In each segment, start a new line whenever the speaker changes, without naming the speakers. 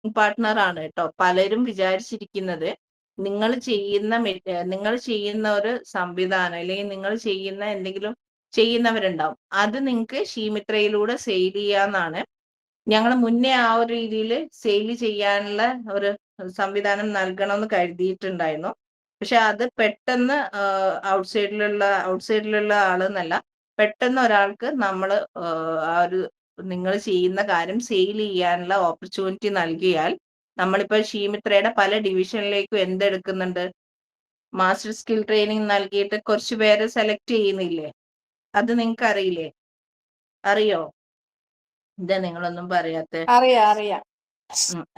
Partner ആണ് കേട്ടോ. പലരും വിചാരിച്ചിരിക്കുന്നത് നിങ്ങൾ ചെയ്യുന്ന ഒരു സംവിധാനം അല്ലെങ്കിൽ നിങ്ങൾ ചെയ്യുന്ന എന്തെങ്കിലും ചെയ്യുന്നവരുണ്ടാവും. അത് നിങ്ങൾക്ക് ഷീമിത്രയിലൂടെ സെയിൽ ചെയ്യാന്നാണ്. ഞങ്ങൾ മുന്നേ ആ ഒരു രീതിയിൽ സെയിൽ ചെയ്യാനുള്ള ഒരു സംവിധാനം നൽകണമെന്ന് കരുതിയിട്ടുണ്ടായിരുന്നു. പക്ഷെ അത് പെട്ടെന്ന് ഔട്ട്സൈഡിലുള്ള ആളെന്നല്ല, പെട്ടെന്ന് ഒരാൾക്ക് നമ്മൾ ആ ഒരു നിങ്ങൾ ചെയ്യുന്ന കാര്യം സെയിൽ ചെയ്യാനുള്ള ഓപ്പർച്യൂണിറ്റി നൽകിയാൽ, നമ്മളിപ്പോ ഷീമിത്രയുടെ പല ഡിവിഷനിലേക്കും എന്തെടുക്കുന്നുണ്ട്, മാസ്റ്റർ സ്കിൽ ട്രെയിനിങ് നൽകിയിട്ട് കുറച്ച് പേരെ സെലക്ട് ചെയ്യുന്നില്ലേ? അത് നിങ്ങൾക്ക് അറിയില്ലേ? അറിയോ? എന്താ നിങ്ങളൊന്നും പറയാത്തെ?
അറിയാം.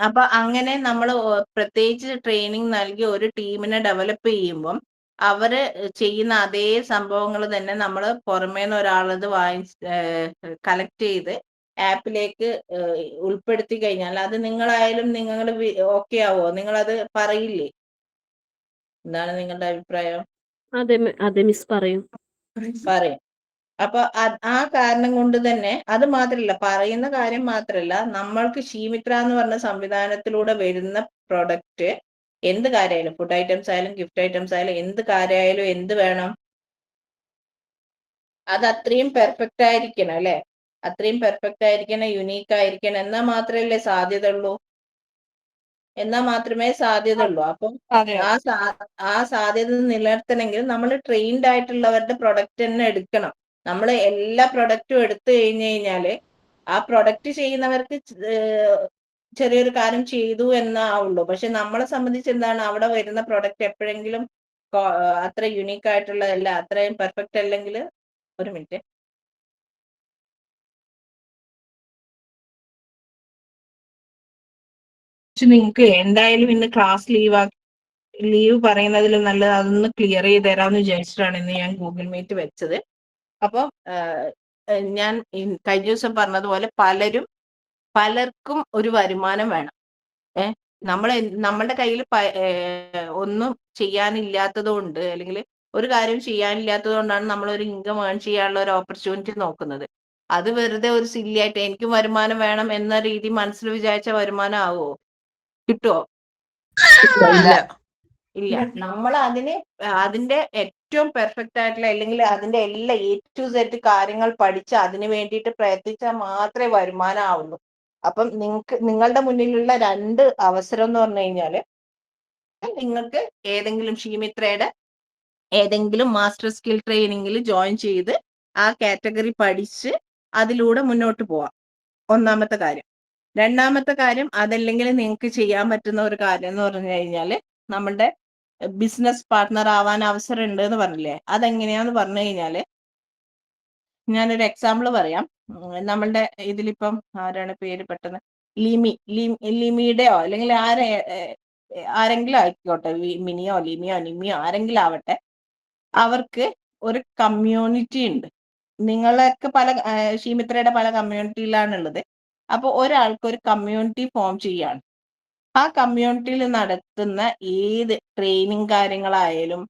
അപ്പൊ അങ്ങനെ നമ്മൾ പ്രത്യേകിച്ച് ട്രെയിനിങ് നൽകി ഒരു ടീമിനെ ഡെവലപ്പ് ചെയ്യുമ്പം അവര് ചെയ്യുന്ന അതേ സംഭവങ്ങൾ തന്നെ നമ്മൾ പുറമേന്ന് ഒരാളത് കളക്ട് ചെയ്ത് ആപ്പിലേക്ക് ഉൾപ്പെടുത്തി കഴിഞ്ഞാൽ അത് നിങ്ങളായാലും നിങ്ങൾ ഓക്കെ ആവോ? നിങ്ങളത് പറയില്ലേ? എന്താണ് നിങ്ങളുടെ അഭിപ്രായം?
അതെ മിസ് പറയും.
പറയും. അപ്പൊ ആ കാരണം കൊണ്ട് തന്നെ അത് മാത്രല്ല, പറയുന്ന കാര്യം മാത്രല്ല, നമ്മൾക്ക് ഷീമിത്ര എന്ന് പറഞ്ഞ സംവിധാനത്തിലൂടെ വരുന്ന പ്രൊഡക്റ്റ് എന്ത് കാര്യമായാലും, ഫുഡ് ഐറ്റംസ് ആയാലും ഗിഫ്റ്റ് ഐറ്റംസ് ആയാലും എന്ത് കാര്യമായാലും എന്ത് വേണം, അത് അത്രയും പെർഫെക്റ്റ് ആയിരിക്കണം അല്ലെ? അത്രയും പെർഫെക്റ്റ് ആയിരിക്കണം, യുണീക്ക് ആയിരിക്കണം, എന്നാൽ മാത്രമല്ലേ സാധ്യത ഉള്ളൂ. എന്നാൽ മാത്രമേ സാധ്യത ഉള്ളൂ. അപ്പം ആ സാധ്യത നിലനിർത്തണമെങ്കിൽ നമ്മൾ ട്രെയിൻഡ് ആയിട്ടുള്ളവരുടെ പ്രൊഡക്റ്റ് തന്നെ എടുക്കണം. നമ്മൾ എല്ലാ പ്രൊഡക്റ്റും എടുത്തു കഴിഞ്ഞു കഴിഞ്ഞാല് ആ പ്രൊഡക്റ്റ് ചെയ്യുന്നവർക്ക് ചെറിയൊരു കാര്യം ചെയ്തു എന്നാവുള്ളൂ. പക്ഷെ നമ്മളെ സംബന്ധിച്ച് എന്താണ്, അവിടെ വരുന്ന പ്രൊഡക്റ്റ് എപ്പോഴെങ്കിലും അത്ര യുണീക്ക് ആയിട്ടുള്ളതല്ല, അത്രയും പെർഫെക്റ്റ് അല്ലെങ്കിൽ, ഒരു മിനിറ്റ്, നിങ്ങൾക്ക് എന്തായാലും ഇന്ന് ക്ലാസ് ലീവ് പറയുന്നതിൽ നല്ലത് അതൊന്ന് ക്ലിയർ ചെയ്ത് തരാമെന്ന് വിചാരിച്ചിട്ടാണ് ഇന്ന് ഞാൻ ഗൂഗിൾ മീറ്റ് വെച്ചത്. അപ്പം ഞാൻ കഴിഞ്ഞ ദിവസം പറഞ്ഞതുപോലെ പലർക്കും ഒരു വരുമാനം വേണം. നമ്മളുടെ കയ്യിൽ ഒന്നും ചെയ്യാനില്ലാത്തത് കൊണ്ട്, അല്ലെങ്കിൽ ഒരു കാര്യം ചെയ്യാനില്ലാത്തത് കൊണ്ടാണ് നമ്മൾ ഒരു ഇൻകം ഏൺ ചെയ്യാനുള്ള ഒരു ഓപ്പർച്യൂണിറ്റി നോക്കുന്നത്. അത് വെറുതെ ഒരു സില്ലിയായിട്ട് എനിക്കും വരുമാനം വേണം എന്ന രീതി മനസ്സിൽ വിചാരിച്ച വരുമാനം ആവുമോ? കിട്ടുമോ? ഇല്ല. നമ്മൾ അതിന്റെ ഏറ്റവും പെർഫെക്റ്റ് ആയിട്ടുള്ള, അല്ലെങ്കിൽ അതിന്റെ എല്ലാ A to Z കാര്യങ്ങൾ പഠിച്ച് അതിന് വേണ്ടിയിട്ട് പ്രയത്നിച്ചാൽ മാത്രമേ വരുമാനം ആവുള്ളൂ. അപ്പം നിങ്ങളുടെ മുന്നിലുള്ള 2 അവസരം എന്ന് പറഞ്ഞു കഴിഞ്ഞാല്, നിങ്ങൾക്ക് ഏതെങ്കിലും ഷീമിത്രയുടെ ഏതെങ്കിലും മാസ്റ്റർ സ്കിൽ ട്രെയിനിങ്ങിൽ ജോയിൻ ചെയ്ത് ആ കാറ്റഗറി പഠിച്ച് അതിലൂടെ മുന്നോട്ട് പോവാം. ഒന്നാമത്തെ കാര്യം. രണ്ടാമത്തെ കാര്യം, അതല്ലെങ്കിൽ നിങ്ങൾക്ക് ചെയ്യാൻ പറ്റുന്ന ഒരു കാര്യം എന്ന് പറഞ്ഞു കഴിഞ്ഞാല്, നമ്മളുടെ ബിസിനസ് പാർട്ട്ണർ ആവാൻ അവസരം ഉണ്ട് എന്ന് പറഞ്ഞില്ലേ? അതെങ്ങനെയാന്ന് പറഞ്ഞു കഴിഞ്ഞാല്, ഞാനൊരു എക്സാമ്പിൾ പറയാം. നമ്മളുടെ ഇതിലിപ്പം ആരാണ് പേര് പെട്ടെന്ന്, ലിമിയുടെയോ അല്ലെങ്കിൽ ആരെങ്കിലും ആയിക്കോട്ടെ, മിനിയോ ലിമിയോ നിമിയോ ആരെങ്കിലും ആവട്ടെ, അവർക്ക് ഒരു കമ്മ്യൂണിറ്റി ഉണ്ട്. നിങ്ങളൊക്കെ ഷീമിത്രയുടെ പല കമ്മ്യൂണിറ്റിയിലാണുള്ളത്. അപ്പൊ ഒരാൾക്ക് ഒരു കമ്മ്യൂണിറ്റി ഫോം ചെയ്യാണ്. ആ കമ്മ്യൂണിറ്റിയിൽ നടത്തുന്ന ഏത് ട്രെയിനിങ് കാര്യങ്ങളായാലും,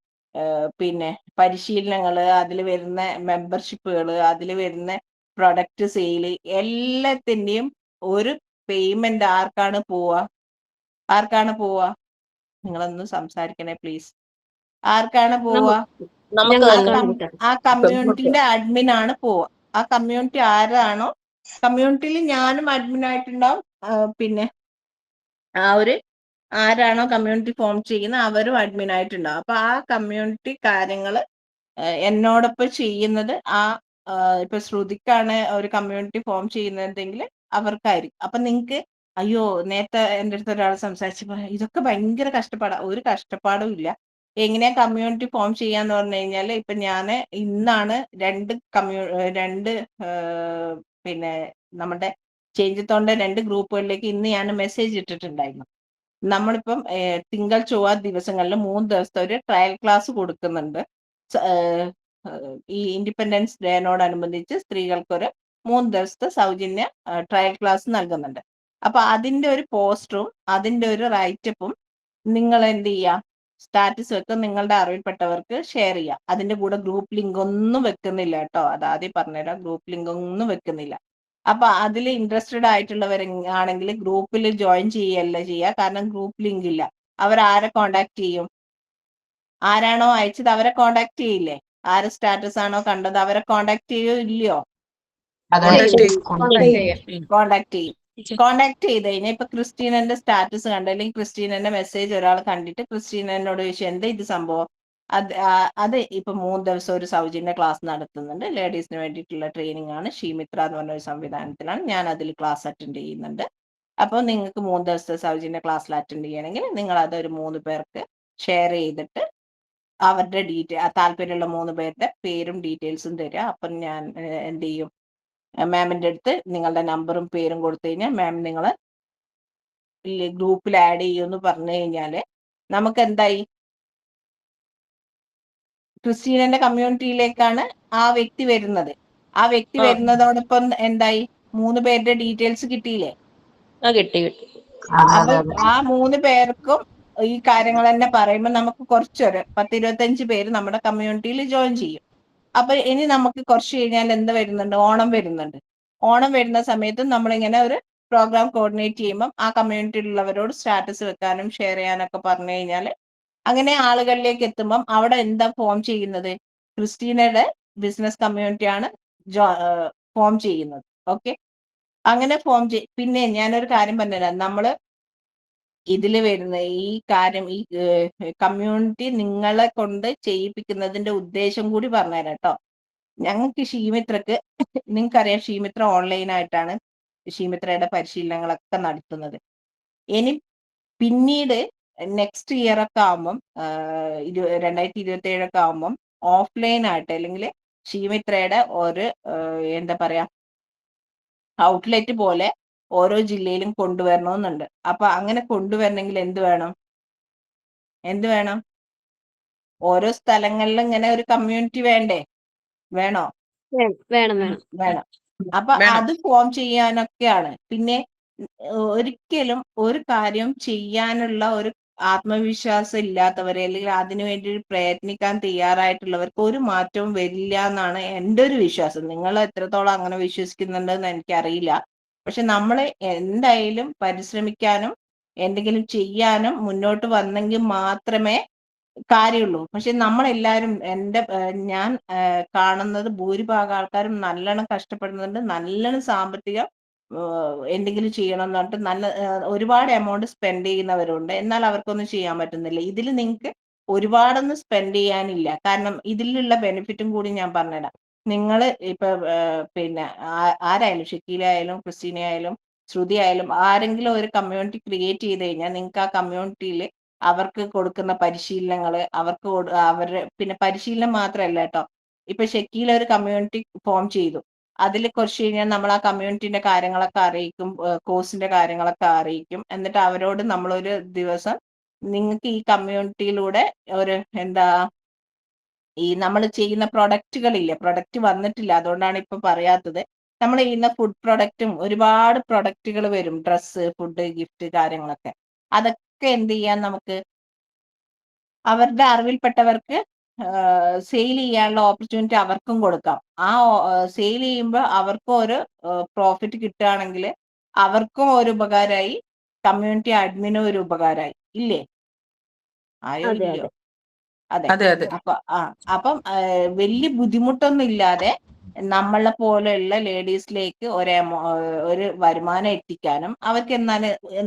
പിന്നെ പരിശീലനങ്ങള്, അതിൽ വരുന്ന മെമ്പർഷിപ്പുകള്, അതിൽ വരുന്ന പ്രൊഡക്റ്റ് സെയില്, എല്ലാത്തിന്റെയും ഒരു പേയ്മെന്റ് ആർക്കാണ് പോവാ? നിങ്ങളൊന്ന് സംസാരിക്കണേ പ്ലീസ്. ആർക്കാണ് പോവാ? ആ കമ്മ്യൂണിറ്റിന്റെ അഡ്മിൻ ആണ് പോവുക. ആ കമ്മ്യൂണിറ്റി ആരാണോ, കമ്മ്യൂണിറ്റിയിൽ ഞാനും അഡ്മിൻ ആയിട്ടുണ്ടാവും, പിന്നെ ആരാണോ കമ്മ്യൂണിറ്റി ഫോം ചെയ്യുന്ന അവരും അഡ്മിൻ ആയിട്ടുണ്ടാവും. അപ്പൊ ആ കമ്മ്യൂണിറ്റി കാര്യങ്ങൾ എന്നോടൊപ്പം ചെയ്യുന്നത് ഇപ്പൊ ശ്രുതിക്കാണ് ഒരു കമ്മ്യൂണിറ്റി ഫോം ചെയ്യുന്നതെങ്കിൽ അവർക്കായിരിക്കും. അപ്പൊ നിങ്ങക്ക് അയ്യോ, നേരത്തെ എൻ്റെ അടുത്ത് ഒരാൾ സംസാരിച്ചപ്പോ ഇതൊക്കെ ഭയങ്കര കഷ്ടപ്പാടാ. ഒരു കഷ്ടപ്പാടും ഇല്ല. എങ്ങനെയാ കമ്മ്യൂണിറ്റി ഫോം ചെയ്യാന്ന് പറഞ്ഞു കഴിഞ്ഞാല്, ഇപ്പൊ ഞാന് ഇന്നാണ് രണ്ട് പിന്നെ നമ്മുടെ ചേഞ്ചത്തോടെ 2 ഗ്രൂപ്പുകളിലേക്ക് ഇന്ന് ഞാൻ മെസ്സേജ് ഇട്ടിട്ടുണ്ടായിരുന്നു. നമ്മളിപ്പം തിങ്കൾ ചൊവ്വ ദിവസങ്ങളിൽ 3 ദിവസത്തെ ഒരു ട്രയൽ ക്ലാസ് കൊടുക്കുന്നുണ്ട്. ഈ ഇൻഡിപെൻഡൻസ് ഡേനോടനുബന്ധിച്ച് സ്ത്രീകൾക്കൊരു 3 ദിവസത്തെ സൗജന്യ ട്രയൽ ക്ലാസ് നൽകുന്നുണ്ട്. അപ്പൊ അതിന്റെ ഒരു പോസ്റ്ററും അതിന്റെ ഒരു റൈറ്റപ്പും നിങ്ങൾ എന്ത് ചെയ്യുക, സ്റ്റാറ്റസ് വെക്കും, നിങ്ങളുടെ അറിവിൽപ്പെട്ടവർക്ക് ഷെയർ ചെയ്യുക. അതിന്റെ കൂടെ ഗ്രൂപ്പ് ലിങ്ക് ഒന്നും വെക്കുന്നില്ല കേട്ടോ, അതാദ്യം പറഞ്ഞുതരാം. ഗ്രൂപ്പ് ലിങ്ക് ഒന്നും വെക്കുന്നില്ല. അപ്പൊ അതിൽ ഇൻട്രസ്റ്റഡ് ആയിട്ടുള്ളവർ ആണെങ്കിൽ ഗ്രൂപ്പിൽ ജോയിൻ ചെയ്യല്ല ചെയ്യുക. കാരണം ഗ്രൂപ്പ് ലിങ്ക് ഇല്ല. അവർ ആരെ കോണ്ടാക്ട് ചെയ്യും? ആരാണോ അയച്ചത് അവരെ കോണ്ടാക്ട് ചെയ്യില്ലേ? ആര് സ്റ്റാറ്റസ് ആണോ കണ്ടത് അവരെ കോണ്ടാക്ട് ചെയ്യോ ഇല്ലയോ? കോണ്ടാക്ട് ചെയ്യും. കോണ്ടാക്ട് ചെയ്ത് കഴിഞ്ഞാൽ ഇപ്പൊ ക്രിസ്റ്റീനന്റെ സ്റ്റാറ്റസ് കണ്ട് അല്ലെങ്കിൽ ക്രിസ്റ്റീനന്റെ മെസ്സേജ് ഒരാൾ കണ്ടിട്ട് ക്രിസ്റ്റീനോട് ചോദിച്ചു എന്താ ഇത് സംഭവം, അത് ഇപ്പൊ 3 ദിവസം ഒരു സൗജന്യ ക്ലാസ് നടത്തുന്നുണ്ട്. ലേഡീസിന് വേണ്ടിയിട്ടുള്ള ട്രെയിനിങ് ആണ്. ഷീമിത്ര എന്ന് പറഞ്ഞ ഒരു സംവിധാനത്തിലാണ്. ഞാൻ അതിൽ ക്ലാസ് അറ്റൻഡ് ചെയ്യുന്നുണ്ട്. അപ്പോൾ നിങ്ങൾക്ക് 3 ദിവസത്തെ സൗജന്യ ക്ലാസ്സിൽ അറ്റൻഡ് ചെയ്യണമെങ്കിൽ നിങ്ങൾ അതൊരു 3 പേർക്ക് ഷെയർ ചെയ്തിട്ട് അവരുടെ താല്പര്യമുള്ള 3 പേരുടെ പേരും ഡീറ്റെയിൽസും തരിക. അപ്പം ഞാൻ എന്ത് ചെയ്യും, മാമിന്റെ അടുത്ത് നിങ്ങളുടെ നമ്പറും പേരും കൊടുത്തു കഴിഞ്ഞാൽ മാം നിങ്ങളെ ഗ്രൂപ്പിൽ ആഡ് ചെയ്യുമെന്ന് പറഞ്ഞു കഴിഞ്ഞാല് നമുക്ക് എന്തായി, ക്രിസ്റ്റീനന്റെ കമ്മ്യൂണിറ്റിയിലേക്കാണ് ആ വ്യക്തി വരുന്നത്. ആ വ്യക്തി വരുന്നതോടൊപ്പം എന്തായി, 3 പേരുടെ ഡീറ്റെയിൽസ് കിട്ടിയില്ലേ? അപ്പൊ ആ 3 പേർക്കും ഈ കാര്യങ്ങൾ തന്നെ പറയുമ്പോൾ നമുക്ക് കുറച്ചൊരു 10-25 പേര് നമ്മുടെ കമ്മ്യൂണിറ്റിയിൽ ജോയിൻ ചെയ്യും. അപ്പൊ ഇനി നമുക്ക് കുറച്ച് കഴിഞ്ഞാൽ എന്ത് വരുന്നുണ്ട്, ഓണം വരുന്നുണ്ട്. ഓണം വരുന്ന സമയത്തും നമ്മളിങ്ങനെ ഒരു പ്രോഗ്രാം കോർഡിനേറ്റ് ചെയ്യുമ്പം ആ കമ്മ്യൂണിറ്റിയിലുള്ളവരോട് സ്റ്റാറ്റസ് വെക്കാനും ഷെയർ ചെയ്യാനൊക്കെ പറഞ്ഞു കഴിഞ്ഞാൽ അങ്ങനെ ആളുകളിലേക്ക് എത്തുമ്പം അവിടെ എന്താ ഫോം ചെയ്യുന്നത്, ക്രിസ്റ്റീനയുടെ ബിസിനസ് കമ്മ്യൂണിറ്റിയാണ് ഫോം ചെയ്യുന്നത്. ഓക്കെ, അങ്ങനെ ഫോം പിന്നെ ഞാനൊരു കാര്യം പറഞ്ഞുതരാം. നമ്മള് ഇതിൽ വരുന്ന ഈ കാര്യം, ഈ കമ്മ്യൂണിറ്റി നിങ്ങളെ കൊണ്ട് ചെയ്യിപ്പിക്കുന്നതിന്റെ ഉദ്ദേശം കൂടി പറഞ്ഞുതരാം കേട്ടോ. ഞങ്ങൾക്ക് ഷീമിത്രക്ക് നിങ്ങൾക്കറിയാം, ഷീമിത്ര ഓൺലൈനായിട്ടാണ് ഷീമിത്രയുടെ പരിശീലനങ്ങളൊക്കെ നടത്തുന്നത്. ഇനി പിന്നീട് നെക്സ്റ്റ് ഇയർ ഒക്കെ ആകുമ്പം 2027 ഒക്കെ ആകുമ്പം ഓഫ്ലൈൻ ആയിട്ട് അല്ലെങ്കിൽ ഷീമിത്രയുടെ ഒരു എന്താ പറയാ ഔട്ട്ലെറ്റ് പോലെ ഓരോ ജില്ലയിലും കൊണ്ടുവരണമെന്നുണ്ട്. അപ്പൊ അങ്ങനെ കൊണ്ടുവരണമെങ്കിൽ എന്ത് വേണം? ഓരോ സ്ഥലങ്ങളിലും ഇങ്ങനെ ഒരു കമ്മ്യൂണിറ്റി വേണ്ടേ? വേണോ? വേണം. അപ്പൊ അത് ഫോം ചെയ്യാനൊക്കെയാണ്. പിന്നെ ഒരിക്കലും ഒരു കാര്യം ചെയ്യാനുള്ള ഒരു ആത്മവിശ്വാസം ഇല്ലാത്തവരെ അല്ലെങ്കിൽ അതിനുവേണ്ടി പ്രയത്നിക്കാൻ തയ്യാറായിട്ടുള്ളവർക്ക് ഒരു മാറ്റവും വരില്ല എന്നാണ് എൻ്റെ ഒരു വിശ്വാസം. നിങ്ങൾ എത്രത്തോളം അങ്ങനെ വിശ്വസിക്കുന്നുണ്ടെന്ന് എനിക്കറിയില്ല. പക്ഷെ നമ്മൾ എന്തായാലും പരിശ്രമിക്കാനും എന്തെങ്കിലും ചെയ്യാനും മുന്നോട്ട് വന്നെങ്കിൽ മാത്രമേ കാര്യമുള്ളൂ. പക്ഷെ നമ്മളെല്ലാവരും ഞാൻ കാണുന്നത് ഭൂരിഭാഗം ആൾക്കാരും നല്ലോണം കഷ്ടപ്പെടുന്നുണ്ട്. നല്ലോണം സാമ്പത്തികം എന്തെങ്കിലും ചെയ്യണം എന്ന് പറഞ്ഞിട്ട് ഒരുപാട് എമൗണ്ട് സ്പെൻഡ് ചെയ്യുന്നവരുണ്ട്. എന്നാൽ അവർക്കൊന്നും ചെയ്യാൻ പറ്റുന്നില്ല. ഇതിൽ നിങ്ങൾക്ക് ഒരുപാടൊന്നും സ്പെൻഡ് ചെയ്യാനില്ല. കാരണം ഇതിലുള്ള ബെനിഫിറ്റും കൂടി ഞാൻ പറഞ്ഞുതരാം. നിങ്ങൾ ഇപ്പൊ പിന്നെ ആരായാലും, ഷക്കീല ആയാലും ക്രിസ്റ്റീന ആയാലും ശ്രുതി ആയാലും ആരെങ്കിലും ഒരു കമ്മ്യൂണിറ്റി ക്രിയേറ്റ് ചെയ്ത് കഴിഞ്ഞാൽ നിങ്ങൾക്ക് ആ കമ്മ്യൂണിറ്റിയിൽ അവർക്ക് കൊടുക്കുന്ന പരിശീലനങ്ങൾ അവരുടെ പിന്നെ പരിശീലനം മാത്രമല്ല കേട്ടോ. ഇപ്പൊ ഷക്കീല ഒരു കമ്മ്യൂണിറ്റി ഫോം ചെയ്തു. അതിൽ കുറച്ച് കഴിഞ്ഞാൽ നമ്മൾ ആ കമ്മ്യൂണിറ്റിന്റെ കാര്യങ്ങളൊക്കെ അറിയിക്കും, കോഴ്സിന്റെ കാര്യങ്ങളൊക്കെ അറിയിക്കും. എന്നിട്ട് അവരോട് നമ്മളൊരു ദിവസം നിങ്ങൾക്ക് ഈ കമ്മ്യൂണിറ്റിയിലൂടെ ഒരു ഈ നമ്മൾ ചെയ്യുന്ന പ്രൊഡക്റ്റുകളില്ലേ, പ്രൊഡക്റ്റ് വന്നിട്ടില്ല അതുകൊണ്ടാണ് ഇപ്പൊ പറയാത്തത്. നമ്മൾ ചെയ്യുന്ന ഫുഡ് പ്രൊഡക്റ്റും ഒരുപാട് പ്രൊഡക്റ്റുകൾ വരും, ഡ്രസ്സ്, ഫുഡ്, ഗിഫ്റ്റ് കാര്യങ്ങളൊക്കെ. അതൊക്കെ എന്ത് ചെയ്യാൻ നമുക്ക് അവരുടെ അറിവിൽപ്പെട്ടവർക്ക് സെയിൽ ചെയ്യാനുള്ള ഓപ്പർച്യൂണിറ്റി അവർക്കും കൊടുക്കാം. ആ സെയിൽ ചെയ്യുമ്പോൾ അവർക്കും ഒരു പ്രോഫിറ്റ് കിട്ടുകയാണെങ്കിൽ അവർക്കും ഒരു ഉപകാരമായി, കമ്മ്യൂണിറ്റി അഡ്മിനും ഒരു ഉപകാരമായി. ഇല്ലേ? ആയോ ഇല്ലയോ? അതെ. അപ്പം വലിയ ബുദ്ധിമുട്ടൊന്നും ഇല്ലാതെ നമ്മളെ പോലെയുള്ള ലേഡീസിലേക്ക് ഒരു വരുമാനം എത്തിക്കാനും അവർക്ക്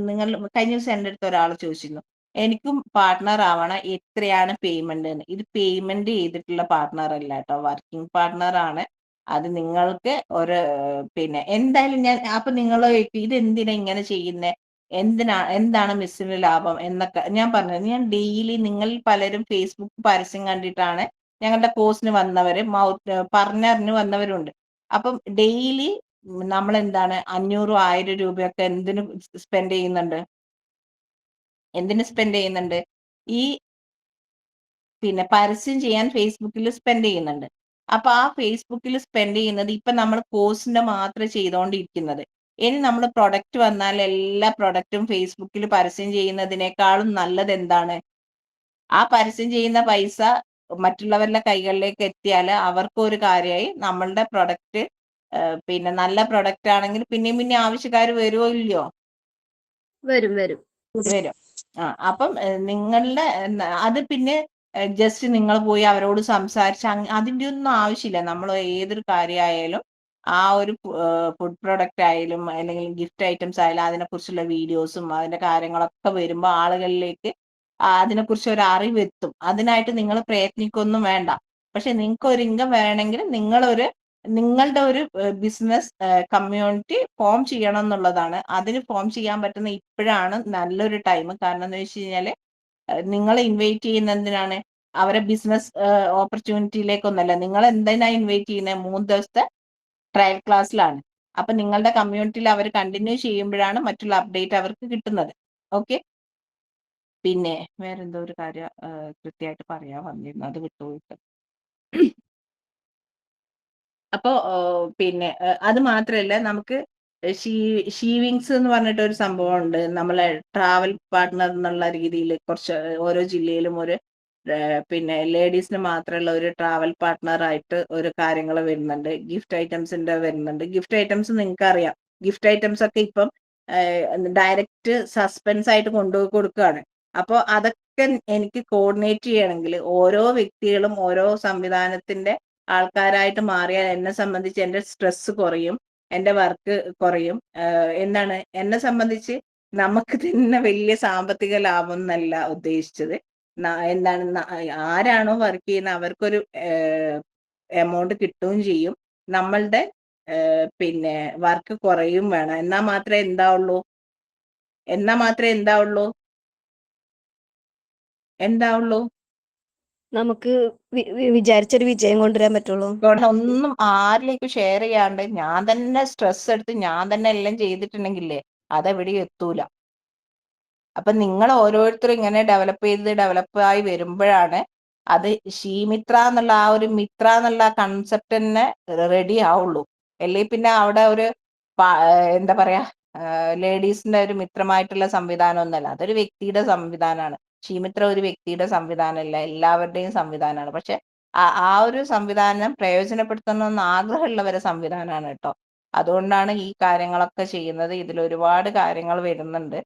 നിങ്ങൾ കഴിഞ്ഞ ദിവസം എൻ്റെ അടുത്ത് ഒരാൾ ചോദിച്ചിരുന്നു, എനിക്കും പാർട്ട്ണർ ആവണം, എത്രയാണ് പേയ്മെന്റ് എന്ന്. ഇത് പേയ്മെന്റ് ചെയ്തിട്ടുള്ള പാർട്ട്ണർ അല്ല കേട്ടോ, വർക്കിംഗ് പാർട്ട്ണർ ആണ്. അത് നിങ്ങൾക്ക് ഒരു പിന്നെ എന്തായാലും അപ്പൊ നിങ്ങൾ ഇത് എന്തിനാ ഇങ്ങനെ ചെയ്യുന്നേ, എന്താണ് മിസ്സിന് ലാഭം എന്നൊക്കെ ഞാൻ പറഞ്ഞത്. ഞാൻ ഡെയിലി, നിങ്ങൾ പലരും ഫേസ്ബുക്ക് പരസ്യം കണ്ടിട്ടാണ് ഞങ്ങളുടെ കോഴ്സിന് വന്നവര്, പറഞ്ഞറിഞ്ഞ് വന്നവരുണ്ട്. അപ്പം ഡെയിലി നമ്മൾ എന്താണ് 500-1000 രൂപയൊക്കെ എന്തിനു സ്പെൻഡ് ചെയ്യുന്നുണ്ട്? ഈ പിന്നെ പരസ്യം ചെയ്യാൻ ഫേസ്ബുക്കിൽ സ്പെൻഡ് ചെയ്യുന്നുണ്ട്. അപ്പൊ ആ ഫേസ്ബുക്കിൽ സ്പെൻഡ് ചെയ്യുന്നത് ഇപ്പൊ നമ്മൾ കോഴ്സിന്റെ മാത്രം ചെയ്തുകൊണ്ടിരിക്കുന്നത്. ഇനി നമ്മൾ പ്രൊഡക്റ്റ് വന്നാൽ എല്ലാ പ്രൊഡക്റ്റും ഫേസ്ബുക്കിൽ പരസ്യം ചെയ്യുന്നതിനേക്കാളും നല്ലത് എന്താണ്? ആ പരസ്യം ചെയ്യുന്ന പൈസ മറ്റുള്ളവരുടെ കൈകളിലേക്ക് എത്തിയാൽ അവർക്കും ഒരു കാര്യമായി, നമ്മളുടെ പ്രൊഡക്റ്റ് പിന്നെ നല്ല പ്രൊഡക്റ്റ് ആണെങ്കിൽ പിന്നെയും പിന്നെ ആവശ്യക്കാർ വരുമോ ഇല്ലയോ?
വരും വരും.
വരും. അപ്പം നിങ്ങളുടെ അത് പിന്നെ ജസ്റ്റ് നിങ്ങൾ പോയി അവരോട് സംസാരിച്ച് അതിൻ്റെ ഒന്നും ആവശ്യമില്ല. നമ്മൾ ഏതൊരു കാര്യമായാലും ആ ഒരു ഫുഡ് പ്രൊഡക്റ്റ് ആയാലും അല്ലെങ്കിൽ ഗിഫ്റ്റ് ഐറ്റംസ് ആയാലും അതിനെക്കുറിച്ചുള്ള വീഡിയോസും അതിന്റെ കാര്യങ്ങളൊക്കെ വരുമ്പോൾ ആളുകളിലേക്ക് അതിനെക്കുറിച്ച് ഒരു അറിവ് എത്തും. അതിനായിട്ട് നിങ്ങൾ പ്രയത്നിക്കൊന്നും വേണ്ട. പക്ഷെ നിങ്ങൾക്ക് ഒരു ഇൻകം വേണമെങ്കിൽ നിങ്ങളുടെ ഒരു ബിസിനസ് കമ്മ്യൂണിറ്റി ഫോം ചെയ്യണം എന്നുള്ളതാണ്. അതിന് ഫോം ചെയ്യാൻ പറ്റുന്ന ഇപ്പോഴാണ് നല്ലൊരു ടൈം. കാരണം എന്ന് വെച്ച് കഴിഞ്ഞാൽ നിങ്ങളെ ഇൻവൈറ്റ് ചെയ്യുന്ന എന്തിനാണ്? അവരെ ബിസിനസ് ഓപ്പർച്യൂണിറ്റിയിലേക്കൊന്നല്ല. നിങ്ങൾ എന്തിനാ ഇൻവൈറ്റ് ചെയ്യുന്നത്? 3 ദിവസത്തെ ട്രയൽ ക്ലാസ്സിലാണ്. അപ്പൊ നിങ്ങളുടെ കമ്മ്യൂണിറ്റിയിൽ അവർ കണ്ടിന്യൂ ചെയ്യുമ്പോഴാണ് മറ്റുള്ള അപ്ഡേറ്റ് അവർക്ക് കിട്ടുന്നത്. ഓക്കെ. പിന്നെ വേറെന്തോ ഒരു കാര്യം കൃത്യമായിട്ട് പറയാൻ വന്നിരുന്നു, അത് വിട്ടുപോയിട്ട്. അപ്പോ പിന്നെ അത് മാത്രല്ല, നമുക്ക് ഷീവിങ്സ് എന്ന് പറഞ്ഞിട്ട് ഒരു സംഭവം ഉണ്ട്. നമ്മളെ ട്രാവൽ പാർട്ട്ണർ എന്നുള്ള രീതിയിൽ കുറച്ച് ഓരോ ജില്ലയിലും ഒരു പിന്നെ ലേഡീസിന് മാത്രമുള്ള ഒരു ട്രാവൽ പാർട്ട്ണർ ആയിട്ട് ഒരു കാര്യങ്ങൾ വരുന്നുണ്ട്. ഗിഫ്റ്റ് ഐറ്റംസിന്റെ വരുന്നുണ്ട്. ഗിഫ്റ്റ് ഐറ്റംസ് നിങ്ങൾക്ക് അറിയാം. ഗിഫ്റ്റ് ഐറ്റംസ് ഒക്കെ ഇപ്പം ഡയറക്റ്റ് സസ്പെൻസ് ആയിട്ട് കൊണ്ടുപോയി കൊടുക്കുകയാണ്. അപ്പോൾ അതൊക്കെ എനിക്ക് കോർഡിനേറ്റ് ചെയ്യണമെങ്കിൽ ഓരോ വ്യക്തികളും ഓരോ സംവിധാനത്തിന്റെ ആൾക്കാരായിട്ട് മാറിയാൽ എന്നെ സംബന്ധിച്ച് എൻ്റെ സ്ട്രെസ് കുറയും, എൻ്റെ വർക്ക് കുറയും. എന്താണ് എന്നെ സംബന്ധിച്ച് നമുക്ക് തന്നെ വലിയ സാമ്പത്തിക ലാഭം എന്നല്ല ഉദ്ദേശിച്ചത്. എന്താണ് ആരാണോ വർക്ക് ചെയ്യുന്നത് അവർക്കൊരു എമൗണ്ട് കിട്ടുകയും ചെയ്യും. നമ്മളുടെ പിന്നെ വർക്ക് കുറയും വേണം. എന്നാൽ മാത്രമേ എന്താവുള്ളൂ എന്താവുള്ളൂ
നമുക്ക് വിചാരിച്ചൊരു വിജയം കൊണ്ടുവരാൻ പറ്റുള്ളൂ.
ഒന്നും ആരിലേക്ക് ഷെയർ ചെയ്യാണ്ട് ഞാൻ തന്നെ സ്ട്രെസ് എടുത്ത് ഞാൻ തന്നെ എല്ലാം ചെയ്തിട്ടുണ്ടെങ്കിലേ അതെവിടെയും എത്തൂല. അപ്പൊ നിങ്ങൾ ഓരോരുത്തരും ഇങ്ങനെ ഡെവലപ്പ് ആയി വരുമ്പോഴാണ് അത് ഷീമിത്ര എന്നുള്ള ആ ഒരു മിത്ര എന്നുള്ള കൺസെപ്റ്റ് തന്നെ റെഡി ആവുള്ളൂ. അല്ലെങ്കിൽ പിന്നെ അവിടെ ഒരു എന്താ പറയാ ലേഡീസിന്റെ ഒരു മിത്രമായിട്ടുള്ള സംവിധാനം ഒന്നല്ല, അതൊരു വ്യക്തിയുടെ സംവിധാനമാണ്. ഷീമിത്ര ഒരു വ്യക്തിയുടെ സംവിധാനമല്ല, എല്ലാവരുടെയും സംവിധാനമാണ്. പക്ഷെ ആ ഒരു സംവിധാനം പ്രയോജനപ്പെടുത്തണമെന്ന് ആഗ്രഹമുള്ളവരെ സംവിധാനമാണ് കേട്ടോ. അതുകൊണ്ടാണ് ഈ കാര്യങ്ങളൊക്കെ ചെയ്യുന്നത്. ഇതിൽ ഒരുപാട് കാര്യങ്ങൾ വരുന്നുണ്ട്.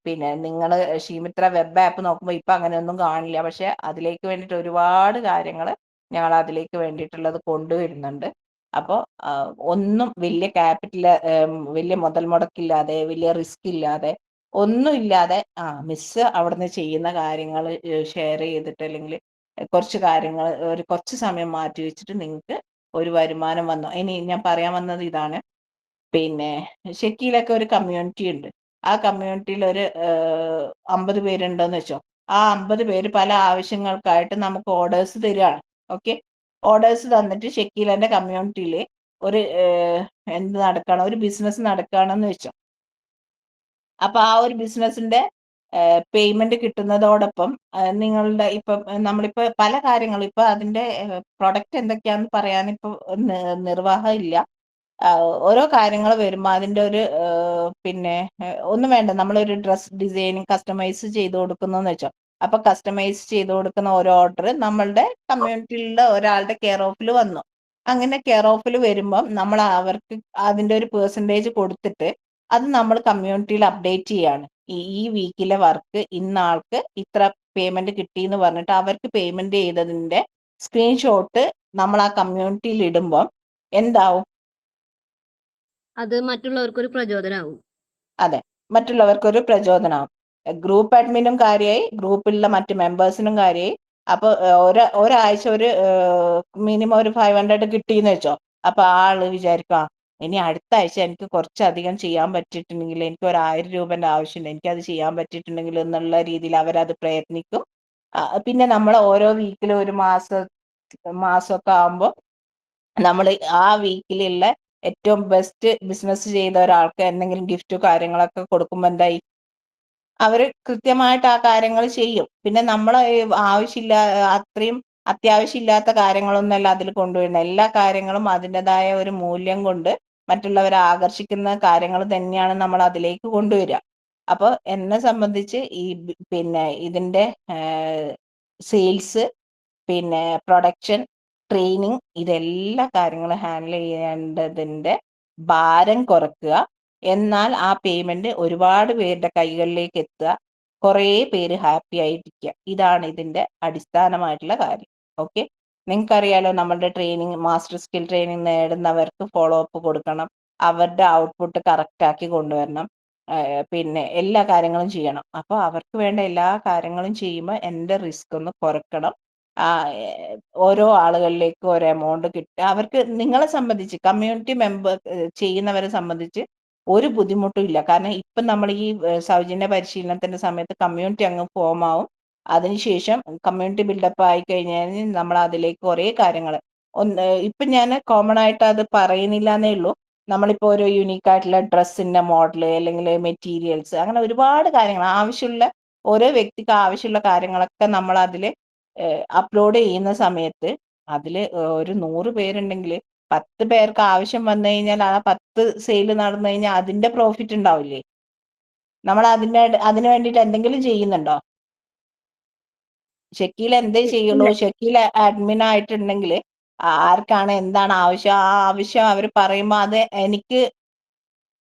പിന്നെ നിങ്ങൾ ഷീമിത്ര വെബ് ആപ്പ് നോക്കുമ്പോൾ ഇപ്പൊ അങ്ങനെയൊന്നും കാണില്ല. പക്ഷെ അതിലേക്ക് വേണ്ടിയിട്ട് ഒരുപാട് കാര്യങ്ങൾ ഞങ്ങൾ അതിലേക്ക് വേണ്ടിയിട്ടുള്ളത് കൊണ്ടുവരുന്നുണ്ട്. അപ്പോൾ ഒന്നും വലിയ ക്യാപിറ്റൽ, വലിയ മുതൽ മുടക്കില്ലാതെ, വലിയ റിസ്ക് ഇല്ലാതെ, ഒന്നുമില്ലാതെ മിസ് അവിടുന്ന് ചെയ്യുന്ന കാര്യങ്ങൾ ഷെയർ ചെയ്തിട്ട് അല്ലെങ്കിൽ കുറച്ച് കാര്യങ്ങൾ കുറച്ച് സമയം മാറ്റി വെച്ചിട്ട് നിങ്ങൾക്ക് ഒരു വരുമാനം വന്നു. ഇനി ഞാൻ പറയാൻ വന്നത് ഇതാണ്. പിന്നെ ഷെക്കിയിലൊക്കെ ഒരു കമ്മ്യൂണിറ്റി ഉണ്ട്. ആ കമ്മ്യൂണിറ്റിയിൽ ഒരു 50 പേരുണ്ടെന്ന് വെച്ചോ. ആ 50 പേര് പല ആവശ്യങ്ങൾക്കായിട്ട് നമുക്ക് ഓർഡേഴ്സ് തരികയാണ്. ഓക്കെ. ഓർഡേഴ്സ് തന്നിട്ട് ഷെക്കീലന്റെ കമ്മ്യൂണിറ്റിയിൽ ഒരു എന്ത് നടക്കുകയാണ്, ഒരു ബിസിനസ് നടക്കുകയാണെന്ന് വെച്ചോ. അപ്പൊ ആ ഒരു ബിസിനസിന്റെ പേയ്മെന്റ് കിട്ടുന്നതോടൊപ്പം നിങ്ങളുടെ ഇപ്പം നമ്മളിപ്പോ പല കാര്യങ്ങളും ഇപ്പൊ അതിന്റെ പ്രൊഡക്റ്റ് എന്തൊക്കെയാന്ന് പറയാൻ ഇപ്പൊ നിർവാഹം ഇല്ല. ഓരോ കാര്യങ്ങൾ വരുമ്പോൾ അതിന്റെ ഒരു പിന്നെ ഒന്നും വേണ്ട, നമ്മളൊരു ഡ്രസ് ഡിസൈനിങ് കസ്റ്റമൈസ് ചെയ്ത് കൊടുക്കുന്നതെന്ന് വെച്ചോ. അപ്പൊ കസ്റ്റമൈസ് ചെയ്ത് കൊടുക്കുന്ന ഓരോ ഓർഡർ നമ്മളുടെ കമ്മ്യൂണിറ്റിയിലുള്ള ഒരാളുടെ കെയർ ഓഫിൽ വന്നു. അങ്ങനെ കെയർ ഓഫിൽ വരുമ്പം നമ്മൾ അവർക്ക് അതിന്റെ ഒരു പെർസെൻറ്റേജ് കൊടുത്തിട്ട് അത് നമ്മൾ കമ്മ്യൂണിറ്റിയിൽ അപ്ഡേറ്റ് ചെയ്യാണ്. ഈ വീക്കിലെ വർക്ക് ഇന്ന ആൾക്ക് ഇത്ര പേയ്മെന്റ് കിട്ടി എന്ന് പറഞ്ഞിട്ട് അവർക്ക് പേയ്മെന്റ് ചെയ്തതിന്റെ സ്ക്രീൻഷോട്ട് നമ്മൾ ആ കമ്മ്യൂണിറ്റിയിൽ ഇടുമ്പം എന്താവും?
അത് മറ്റുള്ളവർക്കൊരു പ്രചോദനമാവും.
അതെ, മറ്റുള്ളവർക്കൊരു പ്രചോദനമാവും. ഗ്രൂപ്പ് അഡ്മിനും കാര്യമായി, ഗ്രൂപ്പിലുള്ള മറ്റ് മെമ്പേഴ്സിനും കാര്യമായി. അപ്പൊ ഒരാഴ്ച ഒരു മിനിമം ഒരു 500 കിട്ടിയെന്ന് വെച്ചോ. അപ്പൊ ആള് വിചാരിക്കാം ഇനി അടുത്ത ആഴ്ച എനിക്ക് കുറച്ചധികം ചെയ്യാൻ പറ്റിയിട്ടുണ്ടെങ്കിൽ, എനിക്ക് 1000 രൂപന്റെ ആവശ്യമുണ്ട്, എനിക്കത് ചെയ്യാൻ പറ്റിയിട്ടുണ്ടെങ്കിൽ എന്നുള്ള രീതിയിൽ അവരത് പ്രയത്നിക്കും. പിന്നെ നമ്മൾ ഓരോ വീക്കിലും ഒരു മാസമൊക്കെ ആകുമ്പോൾ നമ്മൾ ആ വീക്കിലുള്ള ഏറ്റവും ബെസ്റ്റ് ബിസിനസ് ചെയ്ത ഒരാൾക്ക് എന്തെങ്കിലും ഗിഫ്റ്റ് കാര്യങ്ങളൊക്കെ കൊടുക്കുമ്പോൾ എന്തായി, അവര് കൃത്യമായിട്ട് ആ കാര്യങ്ങൾ ചെയ്യും. പിന്നെ നമ്മളെ ആവശ്യമില്ല, അത്രയും അത്യാവശ്യമില്ലാത്ത കാര്യങ്ങളൊന്നുമല്ല അതിൽ കൊണ്ടുവരുന്നത്. എല്ലാ കാര്യങ്ങളും അതിൻ്റെതായ ഒരു മൂല്യം കൊണ്ട് മറ്റുള്ളവരെ ആകർഷിക്കുന്ന കാര്യങ്ങൾ തന്നെയാണ് നമ്മൾ അതിലേക്ക് കൊണ്ടുവരിക. അപ്പോൾ എന്നെ സംബന്ധിച്ച് പിന്നെ ഇതിന്റെ സെയിൽസ്, പിന്നെ പ്രൊഡക്ഷൻ, ട്രെയിനിങ്, ഇതെല്ലാ കാര്യങ്ങളും ഹാൻഡിൽ ചെയ്യേണ്ടതിന്റെ ഭാരം കുറക്കുക. എന്നാൽ ആ പേയ്മെന്റ് ഒരുപാട് പേരുടെ കൈകളിലേക്ക് എത്തുക, കുറേ പേര് ഹാപ്പി ആയിട്ടിരിക്കുക. ഇതാണ് ഇതിന്റെ അടിസ്ഥാനമായിട്ടുള്ള കാര്യം. ഓക്കെ, നിങ്ങൾക്കറിയാലോ നമ്മളുടെ ട്രെയിനിങ്, മാസ്റ്റർ സ്കിൽ ട്രെയിനിങ് നേടുന്നവർക്ക് ഫോളോ അപ്പ് കൊടുക്കണം, അവരുടെ ഔട്ട്പുട്ട് കറക്റ്റ് ആക്കി കൊണ്ടുവരണം, പിന്നെ എല്ലാ കാര്യങ്ങളും ചെയ്യണം. അപ്പോൾ അവർക്ക് വേണ്ട എല്ലാ കാര്യങ്ങളും ചെയ്യുമ്പോൾ എൻ്റെ റിസ്ക് ഒന്ന് കുറയ്ക്കണം. ഓരോ ആളുകളിലേക്ക് ഒരു എമൗണ്ട് കിട്ടുക. അവർക്ക് നിങ്ങളെ സംബന്ധിച്ച്, കമ്മ്യൂണിറ്റി മെമ്പർ ചെയ്യുന്നവരെ സംബന്ധിച്ച് ഒരു ബുദ്ധിമുട്ടും ഇല്ല. കാരണം ഇപ്പം നമ്മൾ ഈ സൗജന്യ പരിശീലനത്തിന്റെ സമയത്ത് കമ്മ്യൂണിറ്റി അങ്ങ് ഫോം ആവും. അതിനുശേഷം കമ്മ്യൂണിറ്റി ബിൽഡപ്പ് ആയി കഴിഞ്ഞാൽ നമ്മൾ അതിലേക്ക് കുറേ കാര്യങ്ങൾ ഇപ്പം ഞാൻ കോമൺ ആയിട്ട് അത് പറയുന്നില്ല എന്നേ ഉള്ളൂ. നമ്മളിപ്പോൾ ഒരു യുണീക്ക് ആയിട്ടുള്ള ഡ്രസ്സിന്റെ മോഡൽ, അല്ലെങ്കിൽ മെറ്റീരിയൽസ്, അങ്ങനെ ഒരുപാട് കാര്യങ്ങൾ ആവശ്യമുള്ള, ഓരോ വ്യക്തിക്ക് ആവശ്യമുള്ള കാര്യങ്ങളൊക്കെ നമ്മൾ അതിൽ അപ്ലോഡ് ചെയ്യുന്ന സമയത്ത് അതിൽ ഒരു 100 പേരുണ്ടെങ്കിൽ 10 പേർക്ക് ആവശ്യം വന്നു കഴിഞ്ഞാൽ ആ 10 സെയിൽ നടന്നു കഴിഞ്ഞാൽ അതിന്റെ പ്രോഫിറ്റ് ഉണ്ടാവില്ലേ? നമ്മൾ അതിന് വേണ്ടിയിട്ട് എന്തെങ്കിലും ചെയ്യുന്നുണ്ടോ? ഷക്കീൽ എന്തേ ചെയ്യുള്ളൂ?
ഇല്ല.
ഷക്കീൽ അഡ്മിൻ ആയിട്ടുണ്ടെങ്കിൽ ആർക്കാണ് എന്താണ് ആവശ്യം, ആ ആവശ്യം അവർ പറയുമ്പോൾ അത് എനിക്ക്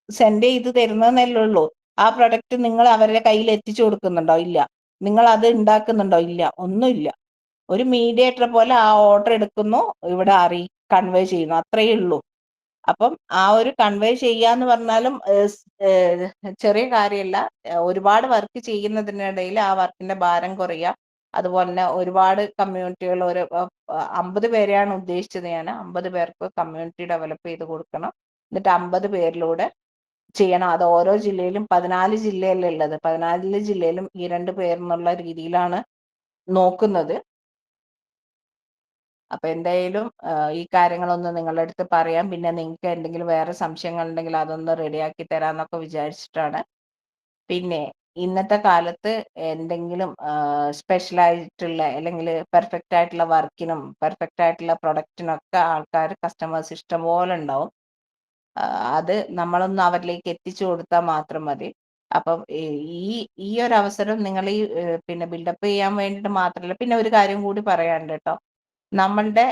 സെൻഡ് ചെയ്ത് തരുന്നതെന്നല്ലേ ഉള്ളൂ. ആ പ്രൊഡക്റ്റ് നിങ്ങൾ അവരുടെ കയ്യിൽ എത്തിച്ചു കൊടുക്കുന്നുണ്ടോ? ഇല്ല. നിങ്ങൾ അത് ഉണ്ടാക്കുന്നുണ്ടോ? ഇല്ല. ഒന്നുമില്ല. ഒരു മീഡിയേറ്റർ പോലെ ആ ഓർഡർ എടുക്കുന്നു, ഇവിടെ കൺവേ ചെയ്യുന്നു, അത്രയേ ഉള്ളൂ. അപ്പം ആ ഒരു കൺവേ ചെയ്യാന്ന് പറഞ്ഞാലും ചെറിയ കാര്യമല്ല. ഒരുപാട് വർക്ക് ചെയ്യുന്നതിനിടയിൽ ആ വർക്കിന്റെ ഭാരം കുറയുക. അതുപോലെ തന്നെ ഒരുപാട് കമ്മ്യൂണിറ്റികൾ, ഒരു 50 പേരെയാണ് ഉദ്ദേശിച്ചത് ഞാൻ. 50 പേർക്ക് കമ്മ്യൂണിറ്റി ഡെവലപ്പ് ചെയ്ത് കൊടുക്കണം. എന്നിട്ട് 50 പേരിലൂടെ ചെയ്യണം. അത് ഓരോ ജില്ലയിലും 14 ജില്ലയല്ലേ ഉള്ളത്. 14 ജില്ലയിലും ഈ 2 പേരെന്നുള്ള രീതിയിലാണ് നോക്കുന്നത്. അപ്പൊ എന്തായാലും ഈ കാര്യങ്ങളൊന്ന് നിങ്ങളുടെ അടുത്ത് പറയാം. പിന്നെ നിങ്ങൾക്ക് എന്തെങ്കിലും വേറെ സംശയങ്ങൾ ഉണ്ടെങ്കിൽ അതൊന്ന് റെഡിയാക്കി തരാന്നൊക്കെ വിചാരിച്ചിട്ടാണ്. പിന്നെ ഇന്നത്തെ കാലത്ത് എന്തെങ്കിലും സ്പെഷ്യൽ ആയിട്ടുള്ള, അല്ലെങ്കിൽ പെർഫെക്റ്റ് ആയിട്ടുള്ള വർക്കിനും പെർഫെക്റ്റ് ആയിട്ടുള്ള പ്രൊഡക്റ്റിനൊക്കെ ആൾക്കാർ, കസ്റ്റമേഴ്സ് ഇഷ്ടംപോലെ ഉണ്ടാവും. അത് നമ്മളൊന്ന് അവരിലേക്ക് എത്തിച്ചു കൊടുത്താൽ മാത്രം മതി. അപ്പം ഈ ഈ ഒരു അവസരം നിങ്ങൾ ഈ പിന്നെ ബിൽഡപ്പ് ചെയ്യാൻ വേണ്ടിയിട്ട് മാത്രമല്ല, പിന്നെ ഒരു കാര്യം കൂടി പറയാനുണ്ട് കേട്ടോ. നമ്മളുടെ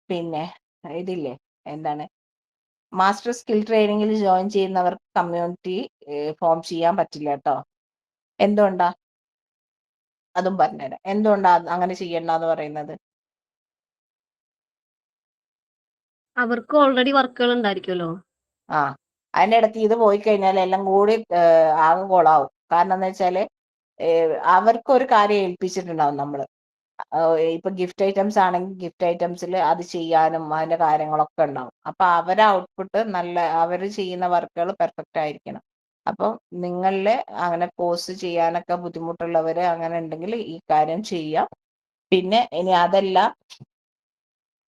പിന്നെ ഇതില്ലേ, എന്താണ്, മാസ്റ്റർ സ്കിൽ ട്രെയിനിങ്ങിൽ ജോയിൻ ചെയ്യുന്നവർക്ക് കമ്മ്യൂണിറ്റി ഫോം ചെയ്യാൻ പറ്റില്ല കേട്ടോ. എന്തുകൊണ്ടാ? അതും പറഞ്ഞുതരാം. എന്തുകൊണ്ടാ അങ്ങനെ ചെയ്യണ്ടെന്ന് പറയുന്നത്?
അവർക്ക് ഓൾറെഡി വർക്കുകൾ ഉണ്ടായിരിക്കുമല്ലോ.
ആ, അതിന്റെ ഇടയ്ക്ക് ഇത് പോയി കഴിഞ്ഞാൽ എല്ലാം കൂടി ആകെ കൊളാവും. കാരണം എന്താ വെച്ചാല് അവർക്ക് ഒരു കാര്യം ഏൽപ്പിച്ചിട്ടുണ്ടാവും നമ്മള്. ഇപ്പൊ ഗിഫ്റ്റ് ഐറ്റംസ് ആണെങ്കിൽ ഗിഫ്റ്റ് ഐറ്റംസിൽ അത് ചെയ്യാനും അതിന്റെ കാര്യങ്ങളൊക്കെ ഉണ്ടാവും. അപ്പൊ അവരെ ഔട്ട്പുട്ട് നല്ല, അവർ ചെയ്യുന്ന വർക്കുകൾ പെർഫെക്റ്റ് ആയിരിക്കണം. അപ്പം നിങ്ങളില് അങ്ങനെ കോഴ്സ് ചെയ്യാനൊക്കെ ബുദ്ധിമുട്ടുള്ളവര് അങ്ങനെ ഉണ്ടെങ്കിൽ ഈ കാര്യം ചെയ്യാം. പിന്നെ ഇനി അതല്ല,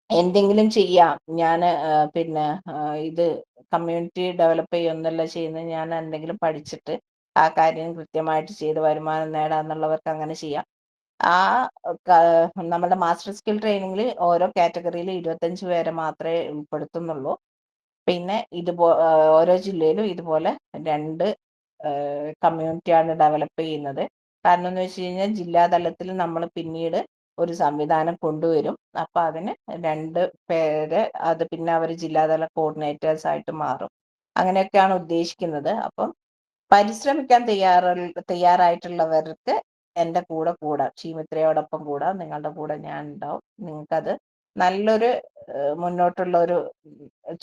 എന്തെങ്കിലും ചെയ്യാം, ഞാൻ പിന്നെ ഇത് കമ്മ്യൂണിറ്റി ഡെവലപ്പ് ചെയ്യുന്നല്ല ചെയ്യുന്നത്, ഞാൻ എന്തെങ്കിലും പഠിച്ചിട്ട് ആ കാര്യം കൃത്യമായിട്ട് ചെയ്ത് വരുമാനം നേടാന്നുള്ളവർക്ക് അങ്ങനെ ചെയ്യാം. ആ നമ്മുടെ മാസ്റ്റർ സ്കിൽ ട്രെയിനിങ്ങിൽ ഓരോ കാറ്റഗറിയിൽ 25 പേരെ മാത്രമേ ഉൾപ്പെടുത്തുന്നുള്ളൂ. പിന്നെ ഓരോ ജില്ലയിലും ഇതുപോലെ 2 കമ്മ്യൂണിറ്റിയാണ് ഡെവലപ്പ് ചെയ്യുന്നത്. കാരണം എന്ന് വെച്ച് കഴിഞ്ഞാൽ ജില്ലാതലത്തിൽ നമ്മൾ പിന്നീട് ഒരു സംവിധാനം കൊണ്ടുവരും. അപ്പൊ അതിന് 2 പേര്, അത് പിന്നെ അവർ ജില്ലാതല കോർഡിനേറ്റേഴ്സ് ആയിട്ട് മാറും. അങ്ങനെയൊക്കെയാണ് ഉദ്ദേശിക്കുന്നത്. അപ്പം പരിശ്രമിക്കാൻ തയ്യാറായിട്ടുള്ളവർക്ക് എൻ്റെ കൂടെ കൂടാം, ഷീമിത്രയോടൊപ്പം കൂടാം. നിങ്ങളുടെ കൂടെ ഞാൻ ഉണ്ടാവും. നിങ്ങൾക്കത് നല്ലൊരു മുന്നോട്ടുള്ള ഒരു